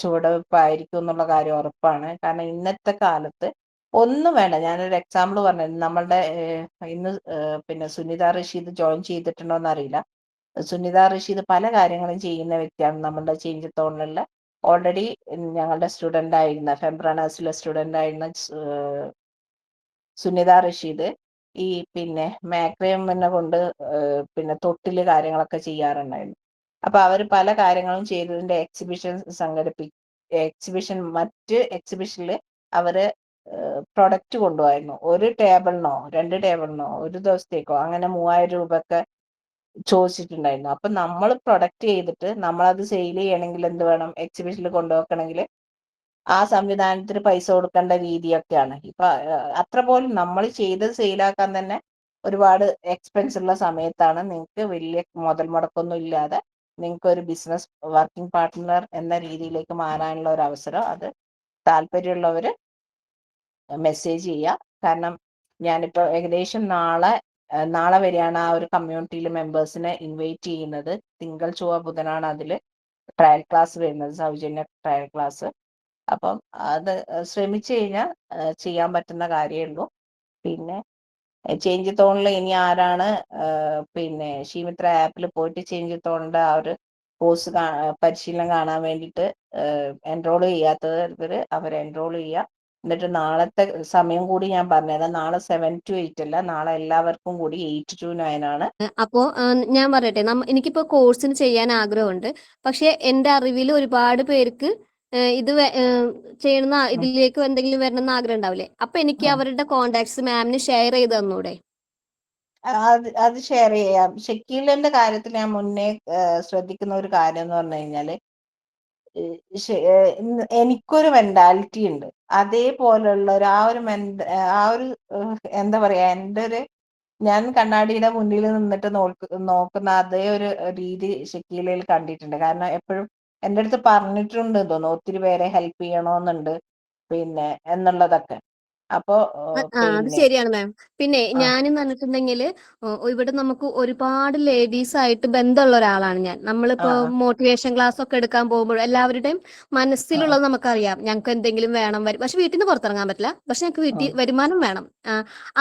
ചുവടുവെപ്പായിരിക്കും എന്നുള്ള കാര്യം ഉറപ്പാണ്. കാരണം ഇന്നത്തെ കാലത്ത് ഒന്നും വേണ്ട. ഞാനൊരു എക്സാമ്പിൾ പറഞ്ഞു. നമ്മളുടെ ഇന്ന് പിന്നെ സുനിത റഷീദ് ജോയിൻ ചെയ്തിട്ടുണ്ടോ എന്നറിയില്ല. സുനിത റഷീദ് പല കാര്യങ്ങളും ചെയ്യുന്ന വ്യക്തിയാണ്. നമ്മളുടെ ചേഞ്ച് തോണിലുള്ള ഓൾറെഡി ഞങ്ങളുടെ സ്റ്റുഡൻ്റ് ആയിരുന്ന, ഫെംബ്രണേഴ്സിലെ സ്റ്റുഡൻ്റ് ആയിരുന്ന സുനിത റഷീദ് ഈ പിന്നെ മാക്രേമിനെ കൊണ്ട് പിന്നെ തൊട്ടില് കാര്യങ്ങളൊക്കെ ചെയ്യാറുണ്ടായിരുന്നു. അപ്പൊ അവർ പല കാര്യങ്ങളും ചെയ്തതിന്റെ മറ്റ് എക്സിബിഷനിൽ അവര് പ്രൊഡക്റ്റ് കൊണ്ടുപോയിരുന്നു. ഒരു ടേബിളിനോ 2 ടേബിളിനോ ഒരു ദിവസത്തേക്കോ അങ്ങനെ 3000 രൂപയൊക്കെ ചോദിച്ചിട്ടുണ്ടായിരുന്നു. അപ്പൊ നമ്മൾ പ്രൊഡക്റ്റ് ചെയ്തിട്ട് നമ്മളത് സെയിൽ ചെയ്യണമെങ്കിൽ എന്ത് വേണം? എക്സിബിഷനിൽ കൊണ്ടുവെക്കണമെങ്കിൽ ആ സംവിധാനത്തിന് പൈസ കൊടുക്കേണ്ട രീതിയൊക്കെയാണ്. ഇപ്പൊ അത്ര പോലും നമ്മൾ ചെയ്ത് സെയിലാക്കാൻ തന്നെ ഒരുപാട് എക്സ്പെൻസ് ഉള്ള സമയത്താണ് നിങ്ങൾക്ക് വലിയ മുതൽ മുടക്കൊന്നും ഇല്ലാതെ നിങ്ങൾക്ക് ഒരു ബിസിനസ് വർക്കിംഗ് പാർട്ട്ണർ എന്ന രീതിയിലേക്ക് മാറാനുള്ള ഒരു അവസരം, അത് താല്പര്യമുള്ളവർ മെസ്സേജ് ചെയ്യുക. കാരണം ഞാനിപ്പോൾ ഏകദേശം നാളെ വരെയാണ് ആ ഒരു കമ്മ്യൂണിറ്റിയിൽ മെമ്പേഴ്സിനെ ഇൻവൈറ്റ് ചെയ്യുന്നത്. തിങ്കൾ ചൊവ്വ ബുധനാണ് അതിൽ ട്രയൽ ക്ലാസ് വരുന്നത്, സൗജന്യ ട്രയൽ ക്ലാസ്. അപ്പം അത് ശ്രമിച്ചു കഴിഞ്ഞാൽ ചെയ്യാൻ പറ്റുന്ന കാര്യമേ ഉള്ളൂ. പിന്നെ ചേഞ്ച് തോണിൽ ഇനി ആരാണ് പിന്നെ ഷീമിത്ര ആപ്പിൽ പോയിട്ട് ചേഞ്ച് തോണിന്റെ ആ ഒരു കോഴ്സ് പരിശീലനം കാണാൻ വേണ്ടിയിട്ട് എൻറോൾ ചെയ്യാത്തവർ അവർ എൻറോൾ ചെയ്യുക. എന്നിട്ട് നാളത്തെ സമയം കൂടി ഞാൻ പറഞ്ഞുതരാം. നാളെ 7 to 8 അല്ല, നാളെ എല്ലാവർക്കും കൂടി 8 to 9 ആണ്.
അപ്പോ ഞാൻ പറയട്ടെ, എനിക്കിപ്പോ കോഴ്സിന് ചെയ്യാൻ ആഗ്രഹമുണ്ട്. പക്ഷെ എന്റെ അറിവിൽ ഒരുപാട് പേർക്ക് ഇത് ചെയ്യണമെന്ന് ഇതിലേക്ക് എന്തെങ്കിലും വരണമെന്ന് ആഗ്രഹം ഉണ്ടാവില്ലേ? അപ്പൊ എനിക്ക് അവരുടെ കോണ്ടാക്ട്സ് മാമിന് ഷെയർ ചെയ്ത് തന്നൂടെ?
അത് ഷെയർ ചെയ്യാം. ഷക്കീലിന്റെ കാര്യത്തിൽ ഞാൻ മുന്നേ ശ്രദ്ധിക്കുന്ന ഒരു കാര്യം എന്ന് പറഞ്ഞു കഴിഞ്ഞാല്, എനിക്കൊരു മെന്റാലിറ്റി ഉണ്ട്. അതേപോലുള്ള ഒരു ആ ഒരു എന്താ പറയാ, എൻ്റെ ഒരു ഞാൻ കണ്ണാടിയുടെ മുന്നിൽ നിന്നിട്ട് നോക്കുന്ന അതേ ഒരു രീതി ഷക്കീലയിൽ കണ്ടിട്ടുണ്ട്. കാരണം എപ്പോഴും എൻ്റെ അടുത്ത് പറഞ്ഞിട്ടുണ്ട് തോന്നുന്നു, ഒത്തിരി പേരെ ഹെൽപ്പ് ചെയ്യണമെന്നുണ്ട് പിന്നെ എന്നുള്ളതൊക്കെ. അപ്പോ
അത്
പിന്നെ
ശരിയാണ് മാം. പിന്നെ ഞാനെന്ന് പറഞ്ഞിട്ടുണ്ടെങ്കിൽ ഇവിടെ നമുക്ക് ഒരുപാട് ലേഡീസ് ആയിട്ട് ബന്ധമുള്ള ഒരാളാണ് ഞാൻ. നമ്മളിപ്പോ മോട്ടിവേഷൻ ക്ലാസ് ഒക്കെ എടുക്കാൻ പോകുമ്പോൾ എല്ലാവരുടെയും മനസ്സിലുള്ളത് നമുക്കറിയാം. ഞങ്ങൾക്ക് എന്തെങ്കിലും വേണം, പക്ഷെ വീട്ടിൽ നിന്ന് പുറത്തിറങ്ങാൻ പറ്റില്ല, പക്ഷെ ഞങ്ങൾക്ക് വീട്ടിൽ വരുമാനം വേണം.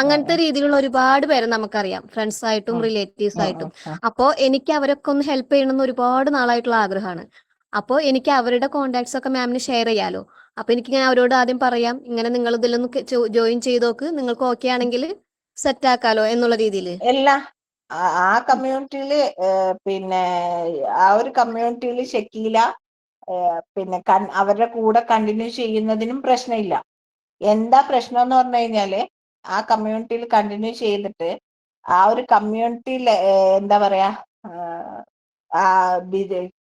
അങ്ങനത്തെ രീതിയിലുള്ള ഒരുപാട് പേരെ നമുക്കറിയാം, ഫ്രണ്ട്സ് ആയിട്ടും റിലേറ്റീവ്സ് ആയിട്ടും. അപ്പോൾ എനിക്ക് അവരൊക്കെ ഒന്ന് ഹെൽപ്പ് ചെയ്യണമെന്ന് ഒരുപാട് നാളായിട്ടുള്ള ആഗ്രഹമാണ്. അപ്പോൾ എനിക്ക് അവരുടെ കോണ്ടാക്ട്സ് ഒക്കെ മാമിന് ഷെയർ ചെയ്യാലോ? അപ്പൊ എനിക്ക് ഞാൻ അവരോട് ആദ്യം പറയാം, ഇങ്ങനെ നിങ്ങൾ ഇതിലൊന്ന് ജോയിൻ ചെയ്തോക്ക്, നിങ്ങൾക്ക് ഓക്കെ ആണെങ്കിൽ സെറ്റ് ആക്കാലോ എന്നുള്ള രീതിയിൽ.
എല്ലാ ആ കമ്മ്യൂണിറ്റിയില് പിന്നെ ആ ഒരു കമ്മ്യൂണിറ്റിയിൽ ഷക്കീല പിന്നെ അവരുടെ കൂടെ കണ്ടിന്യൂ ചെയ്യുന്നതിനും പ്രശ്നമില്ല. എന്താ പ്രശ്നം എന്ന് പറഞ്ഞു കഴിഞ്ഞാല്, ആ കമ്മ്യൂണിറ്റിയിൽ കണ്ടിന്യൂ ചെയ്തിട്ട് ആ ഒരു കമ്മ്യൂണിറ്റിയിൽ എന്താ പറയാ,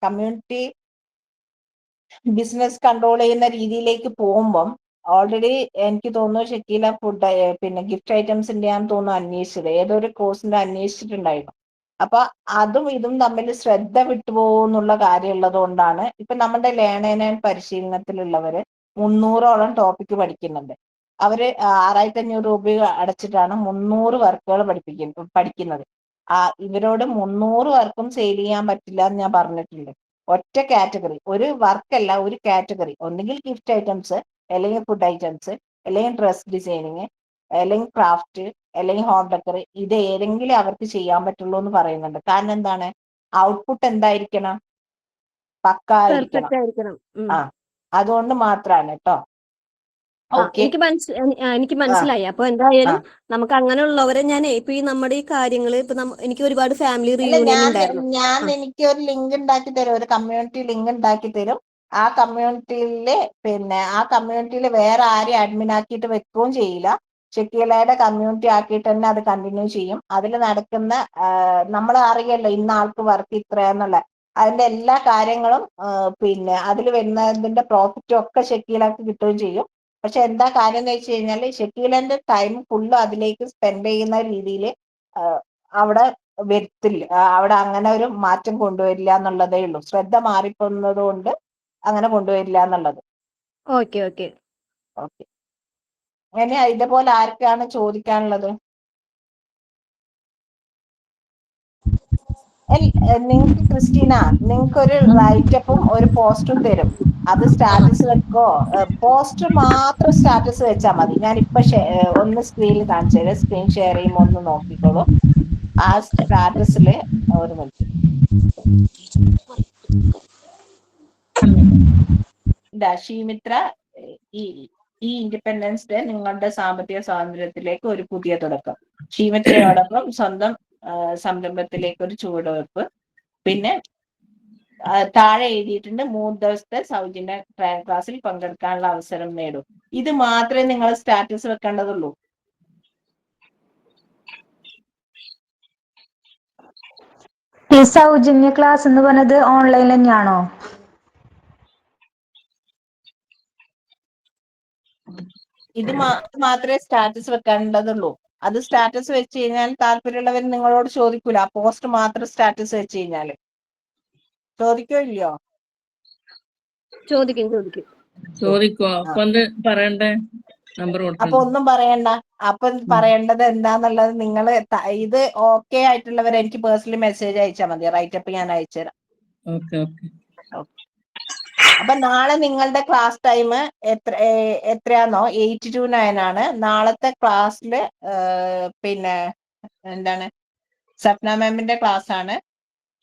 കമ്മ്യൂണിറ്റി ബിസിനസ് കൺട്രോൾ ചെയ്യുന്ന രീതിയിലേക്ക് പോകുമ്പം ഓൾറെഡി എനിക്ക് തോന്നുന്നു ഷക്കീല ഫുഡ് പിന്നെ ഗിഫ്റ്റ് ഐറ്റംസിന്റെ ഞാൻ തോന്നുന്നു അന്വേഷിച്ചത്, ഏതൊരു കോഴ്സിന്റെ അന്വേഷിച്ചിട്ടുണ്ടായിരുന്നു. അപ്പൊ അതും ഇതും തമ്മിൽ ശ്രദ്ധ വിട്ടുപോകുന്നുള്ള കാര്യം ഉള്ളത് കൊണ്ടാണ് ഇപ്പൊ നമ്മുടെ ലേണേനേൻ പരിശീലനത്തിലുള്ളവര് 300ഓളം ടോപ്പിക്ക് പഠിക്കുന്നുണ്ട്. അവര് 6500 രൂപ അടച്ചിട്ടാണ് 300 വർക്കുകൾ പഠിക്കുന്നത്. ഇവരോട് 300 വർക്കും സെയിൽ ചെയ്യാൻ പറ്റില്ല എന്ന് ഞാൻ പറഞ്ഞിട്ടുണ്ട്. ഒറ്റ കാറ്റഗറി, ഒരു വർക്കല്ല, ഒരു കാറ്റഗറി, ഒന്നുകിൽ ഗിഫ്റ്റ് ഐറ്റംസ്, അല്ലെങ്കിൽ ഫുഡ് ഐറ്റംസ്, അല്ലെങ്കിൽ ഡ്രസ് ഡിസൈനിങ്, അല്ലെങ്കിൽ ക്രാഫ്റ്റ്, അല്ലെങ്കിൽ ഹോം ഡെക്കർ. ഇത് ഏതെങ്കിലും അവർക്ക് ചെയ്യാൻ പറ്റുള്ളൂ എന്ന് പറയുന്നുണ്ട്. കാരണം എന്താണ്, ഔട്ട്പുട്ട് എന്തായിരിക്കണം, പക്ക ആയിരിക്കണം.
പെർഫെക്റ്റ് ആയിരിക്കണം.
അതുകൊണ്ട് മാത്രാണ് കേട്ടോ.
എനിക്ക് മനസ്സിലായി. അപ്പൊ എന്തായാലും നമുക്ക് അങ്ങനെയുള്ളവരെ ഞാൻ ഇപ്പൊ നമ്മുടെ ഈ കാര്യങ്ങള് ഇപ്പൊ എനിക്ക് ഒരുപാട് ഫാമിലി
അല്ല,
റീയൂണിയൻ ഉണ്ടായിരുന്നു.
എനിക്ക് ഒരു ലിങ്ക് ഉണ്ടാക്കി തരും, ഒരു കമ്മ്യൂണിറ്റി ലിങ്ക് ഉണ്ടാക്കി തരും. ആ കമ്മ്യൂണിറ്റിയിൽ വേറെ ആരെയും അഡ്മിൻ ആക്കിയിട്ട് വെക്കുകയും ചെയ്യില്ല. ഷക്കീലയുടെ കമ്മ്യൂണിറ്റി ആക്കിയിട്ട് തന്നെ അത് കണ്ടിന്യൂ ചെയ്യും. അതിൽ നടക്കുന്ന നമ്മൾ അറിയല്ലോ ഇന്ന ആൾക്ക് വർക്ക് ഇത്രയാന്നുള്ള അതിന്റെ എല്ലാ കാര്യങ്ങളും പിന്നെ അതിൽ വരുന്നതിന്റെ പ്രോഫിറ്റും ഒക്കെ ഷക്കീലക്ക് കിട്ടുകയും ചെയ്യും. പക്ഷെ എന്താ കാര്യം എന്ന് വെച്ച് കഴിഞ്ഞാൽ, ഷക്കീലന്റെ ടൈം ഫുള്ള് അതിലേക്ക് സ്പെൻഡ് ചെയ്യുന്ന രീതിയിൽ അവിടെ വരുത്തില്ല, അവിടെ അങ്ങനെ ഒരു മാറ്റം കൊണ്ടുവരില്ല എന്നുള്ളതേ ഉള്ളൂ. ശ്രദ്ധ മാറിപ്പോകുന്നത് കൊണ്ട് അങ്ങനെ കൊണ്ടുവരില്ല എന്നുള്ളത്.
ഓക്കെ.
ഇനി ഇതേപോലെ ആർക്കാണ് ചോദിക്കാനുള്ളത്? നിങ്ങൾക്ക് ക്രിസ്റ്റീന, നിങ്ങൾക്ക് ഒരു റൈറ്റപ്പും ഒരു പോസ്റ്റും തരും. അത് സ്റ്റാറ്റസ് വെക്കോ, പോസ്റ്റ് മാത്രം സ്റ്റാറ്റസ് വെച്ചാൽ മതി. ഞാൻ ഇപ്പൊ ഒന്ന് സ്ക്രീനിൽ കാണിച്ചു തരാം. സ്ക്രീൻ ഷെയർ ചെയ്യുമ്പോൾ ഒന്ന് നോക്കിക്കോളൂ. ആ സ്റ്റാറ്റസില് ഒരു മിനിറ്റ്, ഷീമിത്ര, ഈ ഇൻഡിപെൻഡൻസ് ഡേ നിങ്ങളുടെ സാമ്പത്തിക സ്വാതന്ത്ര്യത്തിലേക്ക് ഒരു പുതിയ തുടക്കം. ഷീമിത്രയോടൊപ്പം സ്വന്തം സംരംഭത്തിലേക്ക് ഒരു ചുവടുവെപ്പ്. പിന്നെ താഴെ എഴുതിയിട്ടുണ്ട്, 3 ദിവസത്തെ സൗജന്യ ട്രയൽ ക്ലാസ്സിൽ പങ്കെടുക്കാനുള്ള അവസരം നേടും. ഇത് മാത്രമേ നിങ്ങൾ സ്റ്റാറ്റസ് വെക്കേണ്ടതുള്ളൂ.
ഈ സൗജന്യ ക്ലാസ് എന്ന് പറഞ്ഞത് ഓൺലൈൻ തന്നെയാണോ?
ഇത് മാത്രമേ സ്റ്റാറ്റസ് വെക്കേണ്ടതുള്ളൂ. അത് സ്റ്റാറ്റസ് വെച്ച് കഴിഞ്ഞാൽ താല്പര്യമുള്ളവർ നിങ്ങളോട് ചോദിക്കൂല. ആ പോസ്റ്റ് മാത്രം സ്റ്റാറ്റസ് വെച്ച് കഴിഞ്ഞാല് ചോദിക്കോ ഇല്ലയോ?
ചോദിക്കും.
ചോദിക്കോ? അപ്പൊ ഒന്ന് പറയണ്ടേ നമ്പർ
അപ്പൊ
കൊടുക്കണ്ട.
ഒന്നും പറയണ്ട. അപ്പൊ പറയേണ്ടത് എന്താന്നുള്ളത് നിങ്ങൾ ഇത് ഓക്കെ ആയിട്ടുള്ളവർ എനിക്ക് പേഴ്സണലി മെസ്സേജ് അയച്ചാൽ മതി. റൈറ്റപ്പ് ഞാൻ അയച്ചുതരാം.
Okay okay.
അപ്പൊ നാളെ നിങ്ങളുടെ ക്ലാസ് ടൈം എത്രയാണോ 8 to 9 ആണ്. നാളത്തെ ക്ലാസ്സിൽ പിന്നെ എന്താണ് സപ്ന മാമിന്റെ ക്ലാസ് ആണ്.